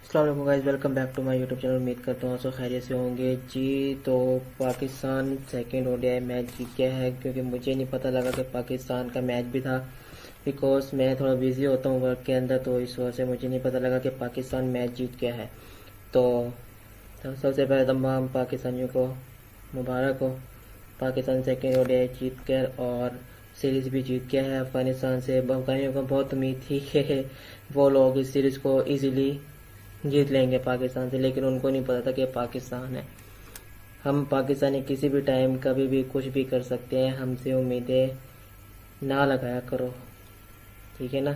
अस्सलाम वालेकुम guys, welcome back to my YouTube channel. उम्मीद करता हूँ सब खैरियत से होंगे जी। तो पाकिस्तान सेकंड ओडीआई मैच जीत गया है, क्योंकि मुझे नहीं पता लगा कि पाकिस्तान का मैच भी था। बिकॉज मैं थोड़ा बिजी होता हूँ वर्क के अंदर, तो इस वजह से मुझे नहीं पता लगा कि पाकिस्तान मैच जीत गया है। तो सबसे पहले तमाम पाकिस्तानियों को मुबारक हो, पाकिस्तान सेकंड ओडीआई जीत कर और सीरीज़ भी जीत गया है अफगानिस्तान से। अफगानियों को बहुत उम्मीद थी कि वो लोग इस सीरीज़ को ईजिली जीत लेंगे पाकिस्तान से, लेकिन उनको नहीं पता था कि पाकिस्तान है। हम पाकिस्तानी किसी भी टाइम कभी भी कुछ भी कर सकते हैं, हमसे उम्मीदें ना लगाया करो, ठीक है ना।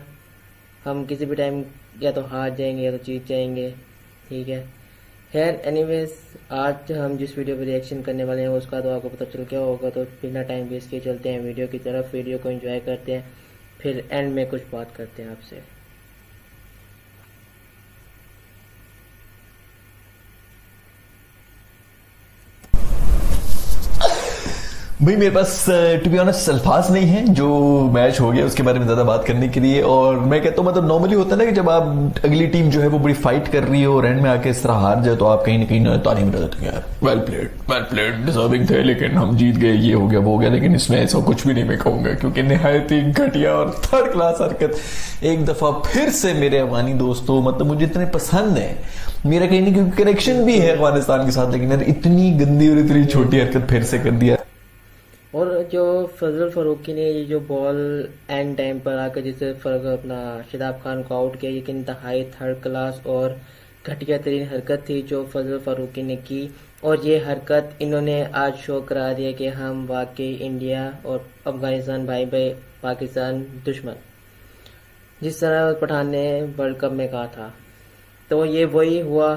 हम किसी भी टाइम या तो हार जाएंगे या तो जीत जाएंगे, ठीक है। खैर एनीवेज, आज हम जिस वीडियो पर रिएक्शन करने वाले हैं उसका तो आपको पता चल गया होगा। तो बिना टाइम वेस्ट किए चलते हैं वीडियो की तरफ। वीडियो को एंजॉय करते हैं, फिर एंड में कुछ बात करते हैं आपसे। भाई मेरे पास टू बी ऑनेस्ट अल्फाज नहीं है जो मैच हो गया उसके बारे में ज्यादा बात करने के लिए। और मैं कहता हूँ मतलब नॉर्मली होता है ना कि जब आप अगली टीम जो है वो बड़ी फाइट कर रही हो और एंड में आके इस तरह हार जाए तो आप कहीं ना कहीं ताली में रहते हैं, यार वेल प्लेड डिजर्विंग थे, लेकिन हम जीत गए, ये हो गया वो हो गया। लेकिन इसमें ऐसा कुछ भी नहीं मैं कहूंगा, क्योंकि निहायत ही घटिया और थर्ड क्लास हरकत एक दफा फिर से मेरे अफगानी दोस्तों, मतलब मुझे इतने पसंद है, मेरा कहीं ना कहीं कनेक्शन भी है अफगानिस्तान के साथ, लेकिन यार इतनी गंदी और इतनी छोटी हरकत फिर से कर दिया। और जो फजल फारूकी ने ये जो बॉल एंड टाइम पर आकर जिसे फर्क अपना शादाब खान को आउट किया, ये इंतहाई थर्ड क्लास और घटिया तरीन हरकत थी जो फजल फारूकी ने की। और ये हरकत इन्होंने आज शो करा दिया कि हम वाकई इंडिया और अफगानिस्तान भाई भाई, पाकिस्तान दुश्मन, जिस तरह पठान ने वर्ल्ड कप में कहा था। तो ये वही हुआ,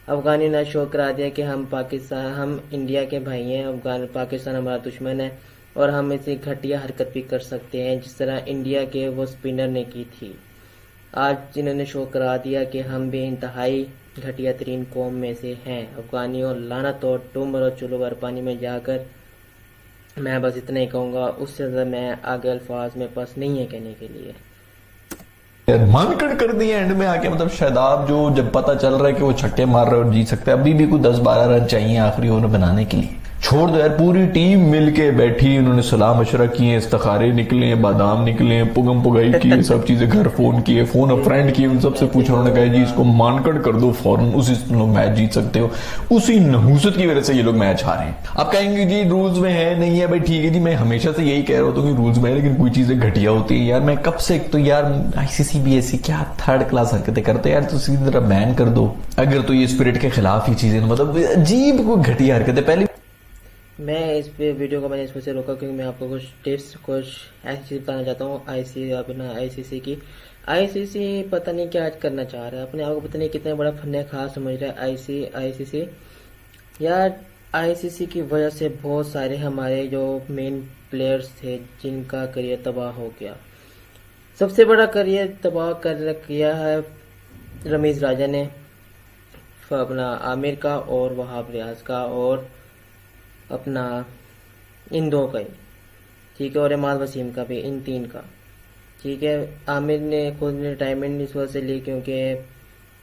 अफगानी ने शो करा दिया कि हम पाकिस्तान, हम इंडिया के भाई हैं, पाकिस्तान हमारा दुश्मन है और हम इसी घटिया हरकत भी कर सकते हैं जिस तरह इंडिया के वो स्पिनर ने की थी। आज इन्होंने शो करा दिया कि हम भी इंतहाई घटिया तरीन कौम में से हैं, अफगानियों, लानत और टुमर और चुलोवर पानी में जाकर। मैं बस इतना ही कहूँगा, उससे ज़्यादा मैं आगे अल्फाज में पास नहीं है कहने के लिए। मानकड़ कर दिए एंड में आके, मतलब शादाब जो जब पता चल रहा है कि वो छक्के मार रहे और जीत सकते हैं, अभी भी कोई 10-12 रन चाहिए आखिरी ओवर बनाने के लिए। छोड़ दो यार, पूरी टीम मिलके बैठी, उन्होंने सलाह मशवरा किए, इस्तिखारे निकले, बादाम निकले, पुगम पुगाई की, सब चीजें, घर फोन किए, फोन अ फ्रेंड किए, उन सबसे पूछा, उन्होंने कहा जी इसको मानकड़ कर दो फौरन, उसी से लोग मैच जीत सकते हो। उसी नहूसत की वजह से ये लोग मैच हारे हैं। आप कहेंगे जी रूल्स में है, नहीं है भाई, ठीक है जी, मैं हमेशा से यही कह रहा हूँ कि रूल्स में है, लेकिन कोई चीजें घटिया होती है यार। मैं कब से, तो यार आईसीसी भी ऐसी क्या थर्ड क्लास हरकतें करते हैं यार, तो सीधी तरह बैन कर दो अगर तो ये स्पिरिट के खिलाफ ही चीजें, मतलब अजीब कोई घटिया हरकतें। पहले मैं इस पे वीडियो को मैंने इस वजह से रोका क्योंकि मैं आपको कुछ टिप्स, कुछ ऐसी चीज़ बताना चाहता हूँ आईसीसी की। आईसीसी पता नहीं क्या आज करना चाह रहा है, अपने आप को पता नहीं कितना बड़ा फन खास समझ रहा है आईसीसी। यार आईसीसी की वजह से बहुत सारे हमारे जो मेन प्लेयर्स थे जिनका करियर तबाह हो गया। सबसे बड़ा करियर तबाह कर किया है रमीज राजा ने, अपना आमिर का और वहाब रियाज का और अपना इन दो का ही, ठीक है, और इमाद वसीम का भी, इन तीन का, ठीक है। आमिर ने खुद रिटायरमेंट इस वजह से ली क्योंकि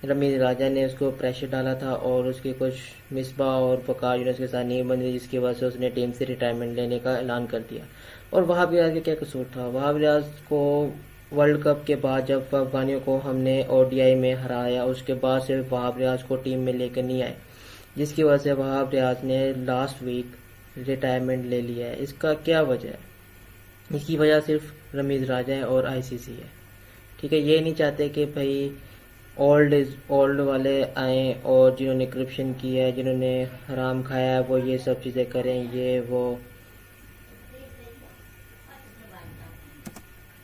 रमीज राजा ने उसको प्रेशर डाला था और उसके कुछ मिसबा और वकार यूनुस के साथ नहीं बन रही, जिसकी वजह से उसने टीम से रिटायरमेंट लेने का ऐलान कर दिया। और वहाब रियाज का क्या कसूर था? वहाब रियाज को वर्ल्ड कप के बाद जब अफगानियों को हमने ओडीआई में हराया, उसके बाद से वहाब रियाज को टीम में लेकर नहीं आए, जिसकी वजह से वहाब रियाज ने लास्ट वीक रिटायरमेंट ले लिया है। इसका क्या वजह है? इसकी वजह सिर्फ रमीज राजा है और आईसीसी है, ठीक है। ये नहीं चाहते कि भाई ओल्ड वाले आए और जिन्होंने करप्शन किया है, जिन्होंने हराम खाया है, वो ये सब चीज़ें करें, ये वो।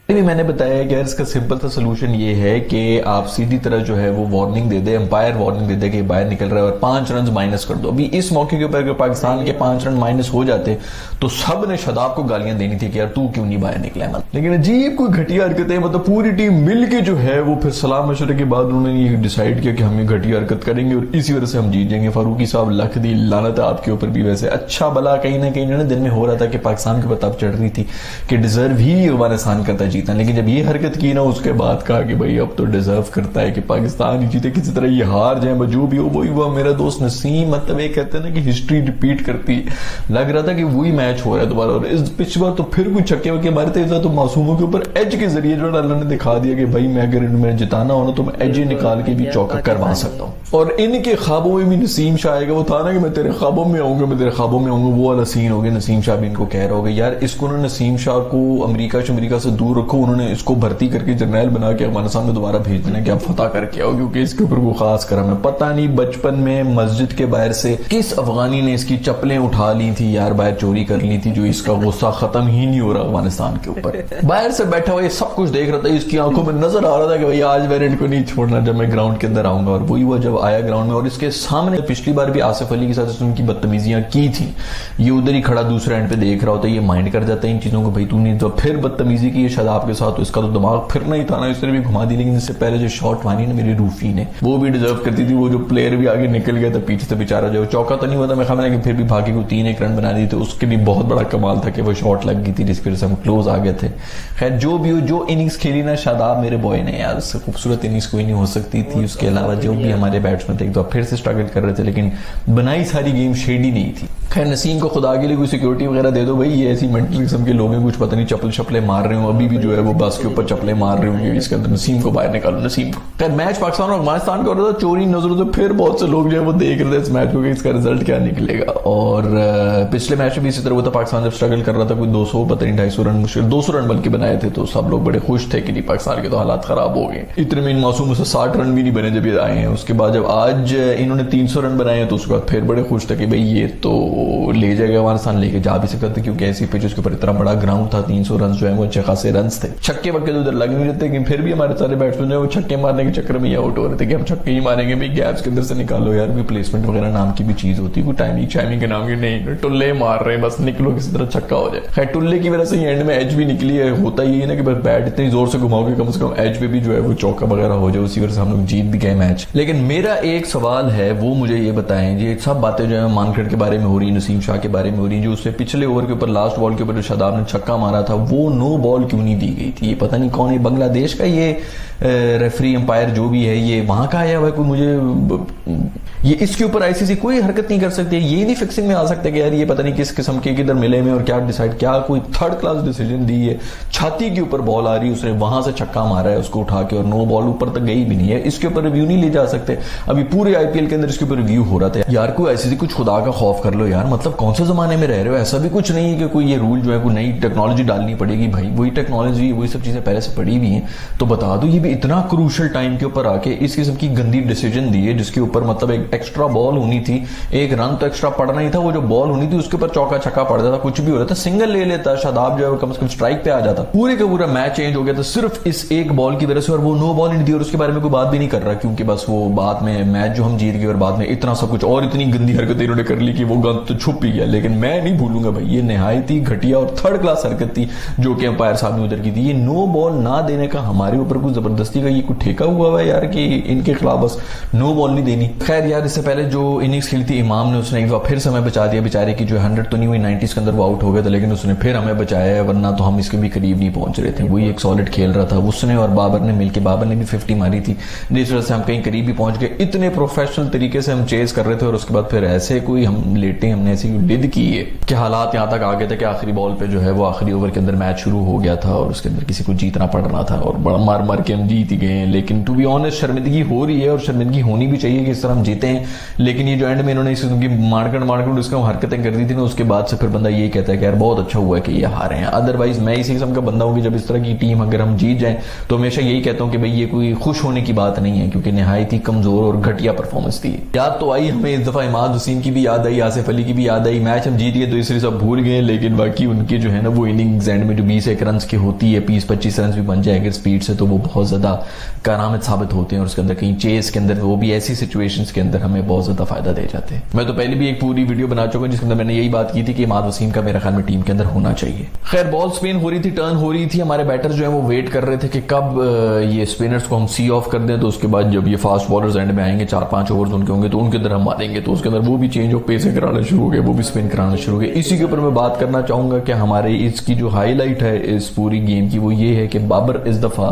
भी मैंने बताया कि यार इसका सिंपल सा सोल्यूशन ये है कि आप सीधी तरह जो है वो वार्निंग दे दे, एम्पायर वार्निंग दे दे कि बाहर निकल रहा है और 5 रन माइनस कर दो। अभी इस मौके के ऊपर अगर पाकिस्तान के 5 रन माइनस हो जाते तो सब ने शादाब को गालियां देनी थी कि यार तू क्यों नहीं बाहर निकला है। लेकिन अजीब कोई घटिया हरकतें, मतलब पूरी टीम मिल के जो है वो फिर सलाह मशवरे के बाद उन्होंने ये डिसाइड किया कि हम ये घटिया हरकत करेंगे और इसी वजह से हम जीत जाएंगे। फारूकी साहब लख दी लानत है आपके ऊपर भी। वैसे अच्छा भला कहीं ना कहीं दिन में हो रहा था कि पाकिस्तान के ऊपर तब चढ़ रही थी कि डिजर्व ही अफगानिस्तान करता जीत जीतना, लेकिन जब ये हरकत की ना उसके बाद कहा कि भाई अब तो डिजर्व करता है कि पाकिस्तान ही जीते, किसी तरह ये हार जाए, जो भी हो वही हुआ। मेरा दोस्त नसीम, मतलब ये कहते हैं ना कि हिस्ट्री रिपीट करती है, लग रहा था कि वही मैच हो रहा है दोबारा। और इस पिछली बार तो फिर कुछ छक्के वक्के मारे थे, तो मासूमों के ऊपर एज के जरिए जो अल्लाह ने दिखा दिया कि भाई मैं अगर इनमें जिताना हो ना तो मैं एज निकाल के भी चौका करवा सकता हूँ। और इनके ख्वाबों में भी नसीम शाह आएगा, वो था ना कि मैं तेरे ख्वाबों में आऊंगा, मैं तेरे ख्वाबों में आऊंगा, वो वाला सीन हो गया। नसीम शाह भी इनको कह रहा होगा यार इसको ना, नसीम शाह को अमेरिका से दूर रखो, उन्होंने इसको भर्ती करके जर्नैल बना के अफगानिस्तान में दोबारा भेज देना कि आप फतह करके आओ, क्योंकि इसके ऊपर वो खास करम है। पता नहीं बचपन में मस्जिद के बाहर से किस अफगानी ने इसकी चप्पलें उठा ली थी यार, बाहर चोरी कर ली थी, जो इसका गुस्सा खत्म ही नहीं हो रहा अफगानिस्तान के ऊपर। बाहर से बैठा हुआ ये सब कुछ देख रहा था, इसकी आंखों में नजर आ रहा था कि भाई आज मैंने इनको नहीं छोड़ना जब मैं ग्राउंड के अंदर आऊंगा। और वही हुआ जब आया ग्राउंड में, और इसके सामने पिछली बार भी आसिफ अली के साथ उनकी बदतमीजियां की थी, ये उधर ही खड़ा दूसरे एंड पे देख रहा होता है, ये माइंड कर जाता है इन चीजों को, भाई तूने तो फिर बदतमीजी की है शादाब के साथ, तो इसका तो दिमाग फिरना ही था ना, इसने भी घुमा दी। लेकिन इससे पहले जो शॉट मारी ना मेरी रूफी ने, वो भी डिजर्व करती थी। वो जो प्लेयर भी आगे निकल गया था पीछे से बेचारा, जो चौका तो नहीं हुआ था मैं खाना, लेकिन फिर भी भागी को 3-1 रन बना दी, तो उसके भी बहुत बड़ा कमाल था कि वो शॉट लग गई थी जिसकी वजह से हम क्लोज आ गए थे। खैर जो भी हो, जो इनिंग्स खेली ना शादाब मेरे बॉय ने यार, उससे खूबसूरत इनिंग्स कोई नहीं हो सकती थी। उसके अलावा जो भी हमारे बैट्समैन थे एक तो फिर से स्ट्रगल कर रहे थे, लेकिन बनाई सारी गेम शेडी नहीं थी। खैर नसीम को खुदा के लिए कोई सिक्योरिटी वगैरह दे दो भाई, ये ऐसी मेंटल किस्म के लोग हैं, कुछ पता नहीं चप्पल शप्ले मार रहे हो, अभी भी जो है वो बस के ऊपर चप्पलें मार रहे होंगे, इसके अंदर नसीम को बाहर निकालो, नसीम को। खैर मैच पाकिस्तान और अफगानिस्तान का हो रहा था, चोरी नजरों से फिर बहुत से लोग जो है वो देख रहे थे इस मैच को कि इसका रिजल्ट क्या निकलेगा। और पिछले मैच में भी इसी तरह हुआ था, पाकिस्तान जब स्ट्रगल कर रहा था, कोई 200 पता नहीं 250 रन मुश्किल 200 रन बल्कि बनाए थे, तो सब लोग बड़े खुश थे कि नहीं पाकिस्तान के तो हालात खराब हो गए। इतने में इन मासूमों से 60 रन भी नहीं बने जब ये आए हैं। उसके बाद जब आज इन्होंने 300 रन बनाए हैं, तो उसके बाद फिर बड़े खुश थे कि भाई ये तो ले जाएगा अफगानिस्तान, लेके जा भी सकता था, क्योंकि ऐसी पिच उसके ऊपर इतना बड़ा ग्राउंड था, 300 रन जो है वो अच्छे खासे रन थे। छक्के वक्के तो उधर लग नहीं रहते, लेकिन फिर भी हमारे सारे बैट्समैन जो है वो छक्के मारने के चक्कर में आउट हो रहे थे कि हम छक्के ही मारेंगे भाई, गैप्स के अंदर से निकालो यार, कोई प्लेसमेंट वगैरह नाम की भी चीज होती है, कोई टाइमिंग शाइमिंग के नाम की नहीं, टुल्ले मार रहे हैं बस, निकलो किसी तरह छक्का हो जाए। खैर टुल्ले की वजह से एंड में एज भी निकली है। होता ही है ना कि बस बैट इतनी जोर से घुमाओगे कम से कम एज पे भी जो है वो चौका वगैरह हो जाए, उसी वजह से हम लोग जीत भी गए मैच। लेकिन मेरा एक सवाल है, वो मुझे ये बताएं, ये सब बातें जो है मानखड़ के बारे में हो रही, नसीम शाह के बारे में हो रही, जो उससे पिछले ओवर के ऊपर लास्ट बॉल के ऊपर जो शादाब ने छक्का मारा था, वो नो बॉल क्यों नहीं दी गई थी? ये पता नहीं कौन है, बांग्लादेश का ये रेफरी अंपायर जो भी है, ये वहां का आया हुआ है कोई, मुझे ये इसके ऊपर आईसीसी कोई हरकत नहीं कर सकती, ये नहीं फिक्सिंग में आ सकता कि यार ये पता नहीं किस किस्म के किधर मिले में और क्या डिसाइड, क्या कोई थर्ड क्लास डिसीजन दी है, छाती के ऊपर बॉल आ रही है, उसने वहां से छक्का मारा है उसको उठा के, और नो बॉल ऊपर तक गई भी नहीं है, इसके ऊपर रिव्यू नहीं ले जा सकते। अभी पूरे आईपीएल के अंदर इसके ऊपर रिव्यू हो रहा था यार, कोई आईसीसी कुछ खुदा का खौफ कर लो यार, मतलब कौन से जमाने में रह रहे हो? ऐसा भी कुछ नहीं है कि कोई ये रूल जो है कोई नई टेक्नोलॉजी डालनी पड़ेगी, भाई वही टेक्नोलॉजी वही सब चीजें पहले से पड़ी हुई हैं, तो बता दो। ये भी इतना क्रूशल टाइम के ऊपर आके इस किस्म की गंदी डिसीजन दी है, जिसके ऊपर मतलब एक एक्स्ट्रा बॉल होनी थी, एक रन तो एक्स्ट्रा पड़ना ही था, वो जो बॉल होनी थी उसके ऊपर चौका छक्का पड़ जाता, कुछ भी हो रहा था, सिंगल ले लेता शादाब जो है कम से कम स्ट्राइक पे आ जाता, पूरे का पूरा मैच चेंज हो गया था सिर्फ इस एक बॉल की वजह से। और वो नो बॉल नहीं दी, और उसके बारे में कोई बात भी नहीं कर रहा, क्योंकि बस वो बाद में मैच जो हम जीत गए और बाद में इतना सब कुछ और इतनी गंदी हरकतें इन्होंने कर ली कि वो गंद तो छुप ही गया। लेकिन मैं नहीं भूलूंगा भाई, ये निहायत ही घटिया और थर्ड क्लास हरकत थी जो कि अंपायर साहब ने उधर की थी। ये नो बॉल ना देने का हमारे ऊपर कुछ जबरदस्ती का ये कुछ ठेका हुआ है यार कि इनके खिलाफ बस नो बॉल नहीं देनी। खैर यार, इससे पहले जो इनिंग्स खेली थी इमाम ने, उसने एक बार फिर समय बचा दिया बेचारे की, जो 100 तो नहीं हुई, 90s के अंदर वो आउट हो गया था, लेकिन उसने फिर हमें बचाया है, वरना तो हम इसके भी करीब नहीं पहुंच रहे थे। वही एक सॉलिड खेल रहा था उसने और बाबर ने मिलकर, बाबर ने भी 50 मारी थी, जिस वजह से हम कहीं करीब भी पहुंच गए। इतने प्रोफेशनल तरीके से हम चेज कर रहे थे और उसके बाद फिर ऐसे कोई हम लेटे, हमने ऐसी लिद की है कि हालात यहां तक आ गए थे कि आखिरी बॉल पे जो है वो आखिरी ओवर के अंदर मैच शुरू हो गया था और उसके अंदर किसी को जीतना पड़ रहा था और बड़ा मार मार के हम जीत ही गए। लेकिन टू बी ऑनेस्ट शर्मिंदगी हो रही है और शर्मिंदगी होनी भी चाहिए कि इस तरह हम जीते हैं। लेकिन ये जो एंड में इन्होंने इस मारकर उसका हरकतें कर दी थी ना, उसके बाद से फिर बंदा ये कहता है कि यार बहुत अच्छा हुआ है कि ये हारे हैं। अदरवाइज मैं इसी किस्म का बंदा हूं कि जब इस तरह की टीम अगर हम जीत जाएं तो हमेशा यही कहता हूं कि भाई ये कोई खुश होने की बात नहीं है, क्योंकि निहायत ही कमजोर और घटिया परफॉर्मेंस थी। याद तो आई हमें इस दफा इमाद हुसैन की भी याद आई, आसिफ अली की भी याद आई। मैच हम जीत गए तो इसलिए सब भूल गए, लेकिन बाकी उनके जो है ना वो इनिंग्स एंड में जो 20 रन की होती है, 20-25 रन भी बन जाए अगर स्पीड से, तो वो बहुत ज्यादा करामत साबित होते हैं और उसके अंदर कहीं चेस के अंदर वो भी ऐसी सिचुएशंस के अंदर हमें बहुत ज्यादा फायदा दे जाते हैं। मैं तो पहले भी एक पूरी वीडियो बना चुका हूं जिसके अंदर मैंने यही बात की थी कि इमाद वसीम का मेरे ख्याल में टीम के अंदर होना चाहिए। खैर बॉल स्पिन हो रही थी, टर्न हो रही थी, हमारे बैटर्स जो है वो वेट कर रहे थे कि कब ये स्पिनर्स को हम सी ऑफ कर दें, तो उसके बाद जब ये फास्ट बॉलर्स एंड में आएंगे 4-5 ओवर्स उनके होंगे तो उनके अंदर हम मारेंगे, तो उसके अंदर वो भी चेंज ऑफ पेस कराना शुरू हो गए, वो भी स्पिन कराना शुरू हो गए। इसी के ऊपर मैं बात करना चाहूंगा कि हमारे इसकी जो हाईलाइट है इस पूरी गेम की वो ये है कि बाबर इस दफा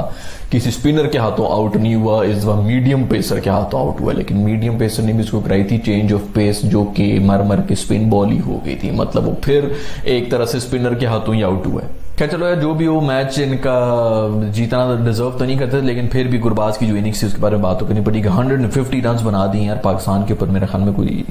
किसी स्पिनर के हाथों आउट नहीं हुआ, इस दफा मीडियम पेसर के हाथों आउट हुआ। लेकिन मीडियम पेसर ने भी उसको कराई थी चेंज ऑफ पेस, जो कि मर मर के स्पिन बॉल ही हो गई थी। मतलब वो फिर एक तरह से स्पिनर के हाथों ही आउट हुआ है। क्या चलो यार, जो भी हो मैच इनका जीतना डिजर्व तो नहीं करते, लेकिन फिर भी गुरबाज की जो इनिंग्स थी उसके बारे में बात तो करनी पड़ेगी। 150 रन बना दी यार पाकिस्तान के ऊपर। मेरे ख्याल में कोई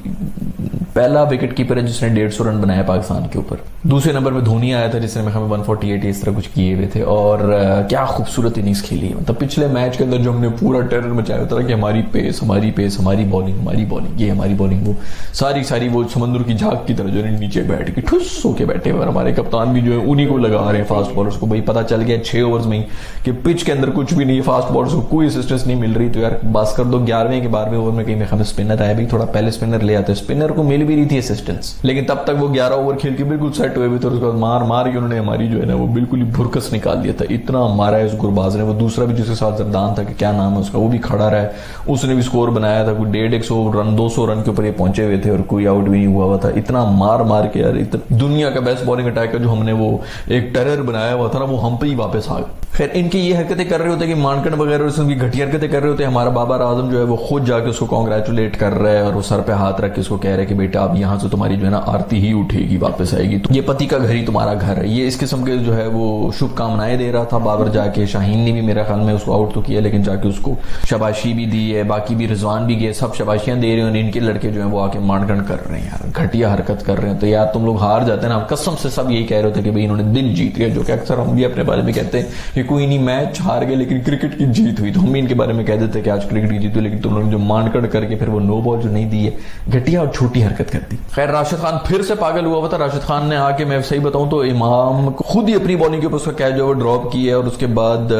पहला विकेट कीपर है जिसने 150 रन बनाया पाकिस्तान के ऊपर। दूसरे नंबर पे धोनी आया था जिसने मेरे ख्याल में 148 इस तरह कुछ किए हुए थे। और क्या खूबसूरत इनिंग्स खेली। मतलब पिछले मैच के अंदर जो हमने पूरा टेरर मचाया था कि हमारी पेस, हमारी पेस, हमारी बॉलिंग, ये हमारी बॉलिंग, वो सारी वो समंदर की झाग की तरह जो है नीचे बैठ के ठुस होके बैठे हुए। हमारे कप्तान भी जो है उन्हीं को लगा रहे हैं फास्ट बॉलर्स को। भाई पता चल गया 6 ओवर्स में ही कि पिच के अंदर कुछ भी नहीं है, फास्ट बॉलर्स को कोई असिस्टेंस नहीं मिल रही, तो यार बस कर दो। 11वें के 12वें ओवर में कहीं मेरे ख्याल में स्पिनर आया, भाई थोड़ा पहले स्पिनर ले आते। स्पिनर को मिल भी रही थी असिस्टेंस, लेकिन तब तक वो 11 ओवर खेल के बिल्कुल सेट हुए थे। उसके बाद मार के उन्होंने हमारी जो है ना वो बिल्कुल ही भुरकस निकाल दिया था। इतना मारा है उस गुरबाज ने। वो दूसरा भी जिसके साथ जरदान था कि क्या नाम है उसका, वो भी खड़ा रहा है, उसने भी स्कोर बनाया था। कोई 150 रन 200 रन के ऊपर ये पहुंचे हुए थे और कोई आउट भी नहीं हुआ था। इतना मार के यार, दुनिया का बेस्ट बॉलिंग अटैक जो हमने वो एक टेरर बनाया हुआ था ना, वो हम पे ही वापस आ गए। खैर इनकी ये हरकतें कर रहे होते कि मानकड़ वगैरह उनकी घटिया हरकतें कर रहे होते। हमारा बाबर आजम जो है वो खुद जाके उसको कांग्रेचुलेट कर रहा है और वो सर पे हाथ रख के उसको कह रहा है कि बेटा अब यहां से तुम्हारी जो है ना आरती ही उठेगी, वापस आएगी, तो ये पति का घर ही तुम्हारा घर है। ये इस किस्म के जो है वो शुभकामनाएं दे रहा था बाबर जाके। शाहीन ने भी मेरे ख्याल में उसको आउट तो किया, लेकिन जाके उसको शाबाशी भी दी है, बाकी भी रिजवान भी गए, सब शाबाशियां दे रहे हैं। इनके लड़के जो है वो आके मानकड़ कर रहे हैं यार, घटिया हरकत कर रहे हैं। तो यार तुम लोग हार जाते हैं ना, कसम से सब यही कह रहे थे कि भाई इन्होंने दिल जीत लिया, जो कि अक्सर हम भी अपने बारे में कहते हैं कि कोई नहीं मैच हार गए लेकिन क्रिकेट की जीत हुई। तो हम भी इनके बारे में कह देते कि आज क्रिकेट की जीत हुई, लेकिन तुम लोगों ने जो मानकड़ करके फिर वो नो बॉल जो नहीं दी है, घटिया और छोटी हरकत कर दी। खैर राशिद खान फिर से पागल हुआ था। राशिद खान ने आके, मैं सही बताऊं तो इमाम को खुद ही अपनी बॉलिंग के ऊपर उसका कैच जो वो ड्रॉप किया और उसके बाद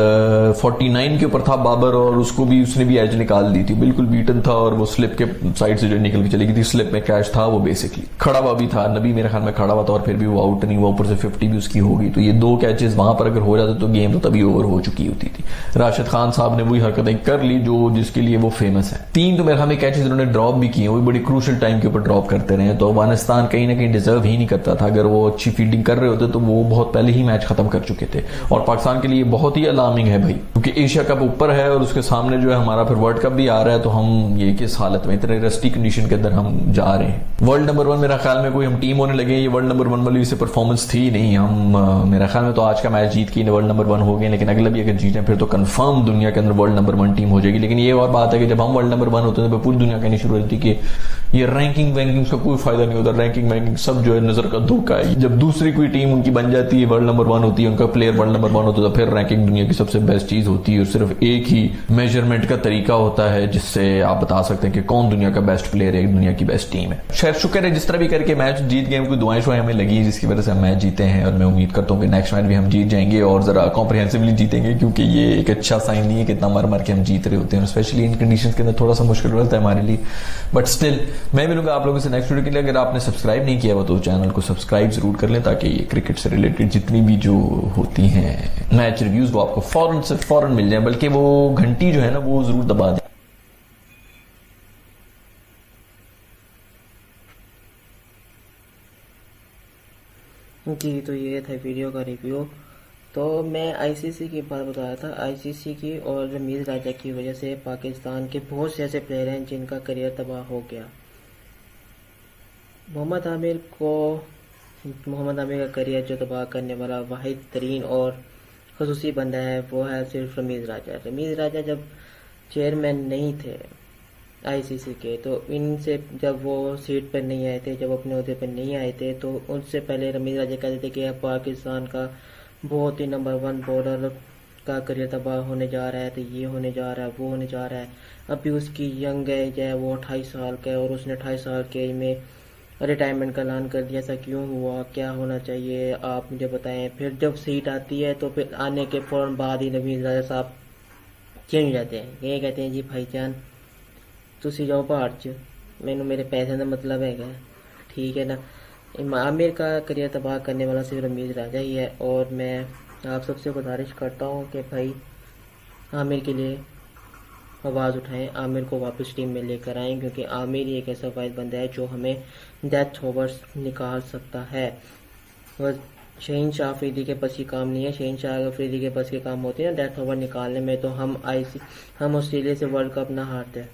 49 के ऊपर था बाबर और उसको भी उसने भी एज निकाल दी थी। बिल्कुल बीटन था और वो स्लिप के साइड से जो निकल के चली गई थी। स्लिप में कैच था वो बेसिकली। खड़ा हुआ भी था, नबी मेरे ख्याल में खड़ा हुआ था और फिर भी वो आउट नहीं हुआ। ऊपर से 50 भी उसकी हो गई। तो ये 2 कैचेस वहां पर अगर हो जाते तो गेम तो तभी ओवर हो चुकी होती थी। राशिद खान साहब ने वही हरकतें कर ली जो जिसके लिए वो फेमस है। 3 तो मेरे ख्याल में कैचेस उन्होंने ड्रॉप भी किए, वो बड़ी क्रूशल टाइम के ऊपर ड्रॉप करते रहे। तो अफगानिस्तान कहीं ना कहीं डिजर्व ही नहीं करता था। अगर वो अच्छी फील्डिंग कर रहे होते तो वो बहुत पहले ही मैच खत्म कर चुके थे। और पाकिस्तान के लिए बहुत ही अलार्मिंग है भाई, क्योंकि एशिया कप ऊपर है और उसके सामने जो है हमारा फिर वर्ल्ड कप भी आ रहा है। तो हम ये किस हालत में, इतने रस्टी कंडीशन के अंदर हम जा रहे हैं। वर्ल्ड नंबर 1 मेरा ख्याल में कोई हम टीम होने लगे, ये वर्ल्ड नंबर 1 वाली से परफॉर्मेंस थी नहीं। हम मेरा ख्याल में तो आज का मैच जीत के वर्ल्ड नंबर 1 हो गए, लेकिन अगला भी अगर जीतें फिर तो कंफर्म दुनिया के अंदर वर्ल्ड नंबर 1 टीम हो जाएगी। लेकिन ये और बात है कि जब हम वर्ल्ड नंबर 1 होते हैं तो पूरी दुनिया कहनी शुरू होती कि ये रैंकिंग वैंकिंग का कोई फायदा नहीं होता, रैंकिंग वैंकिंग सब जो है नजर का धोखा है। जब दूसरी कोई टीम उनकी बन जाती है, वर्ल्ड नंबर 1 होती है, उनका प्लेयर वर्ल्ड नंबर 1 होता है, तो फिर रैंकिंग दुनिया की सबसे बेस्ट चीज होती है। और सिर्फ एक ही मेजरमेंट का तरीका होता है जिससे आप बता सकते हैं कि कौन दुनिया का बेस्ट प्लेयर है, दुनिया की बेस्ट टीम है। खैर शुक्र है जिस तरह भी करके मैच जीत गए, कोई दुआएं शुआएं हमें लगी जिसकी वजह से हम मैच जीते हैं। और मैं उम्मीद करता हूँ कि नेक्स्ट मैच भी हम जीत जाएंगे और जरा कॉम्प्रिहेंसिवली जीतेंगे, क्योंकि ये एक अच्छा साइन नहीं है कि इतना मर मर के हम जीत रहे होते हैं। स्पेशली इन कंडीशंस के अंदर थोड़ा सा मुश्किल रहता है हमारे लिए, बट स्टिल मैं मिलूंगा आप लोगों से नेक्स्ट वीडियो के लिए। अगर आपने सब्सक्राइब नहीं किया हुआ तो चैनल को सब्सक्राइब जरूर कर लें, ताकि ये क्रिकेट से रिलेटेड जितनी भी जो होती हैं मैच रिव्यूज वो आपको फौरन से फौरन मिल जाए, बल्कि वो घंटी जो है ना वो जरूर दबा दें। जी, तो ये था वीडियो का रिव्यू। तो मैं आईसीसी की बात बताया था। आईसीसी की और रमीज राजा की वजह से पाकिस्तान के बहुत से ऐसे प्लेयर हैं जिनका करियर तबाह हो गया। मोहम्मद आमिर का करियर जो तबाह करने वाला वाहिद तरीन और खसूसी बंदा है वो है सिर्फ रमीज राजा। रमीज राजा जब चेयरमैन नहीं थे आईसीसी के, तो इनसे जब वो सीट पर नहीं आए थे, जब अपने अहदे पर नहीं आए थे, तो उनसे पहले रमीज राजा कहते थे कि अब पाकिस्तान का बहुत ही नंबर 1 बॉलर का करियर तबाह होने जा रहा है, तो ये होने जा रहा है, वो होने जा रहा है। अभी उसकी यंग एज है, वो 28 साल का है और उसने 28 साल के एज में रिटायरमेंट का ऐलान कर दिया। ऐसा क्यों हुआ, क्या होना चाहिए, आप मुझे बताएं। फिर जब सीट आती है तो फिर आने के फौरन बाद ही रमीज राजा साहब चेंज हो जाते हैं। ये कहते हैं जी भाईजान तुसी जाओ पहाड़ च, मैनू मेरे पैसे का मतलब है, ठीक है ना। आमिर का करियर तबाह करने वाला सिर्फ रमीज राजा ही है। और मैं आप सबसे गुजारिश करता हूँ कि भाई आमिर के लिए आवाज़ उठाएं, आमिर को वापस टीम में लेकर आएं, क्योंकि आमिर ही एक ऐसा वाहिद बंदा है जो हमें डेथ ओवर्स निकाल सकता है। और शहीन शाह अफरीदी के बस की काम नहीं है। शहीन शाह अफरीदी के बस के काम होते हैं डेथ ओवर निकालने में, तो हम ऑस्ट्रेलिया से वर्ल्ड कप ना हारते।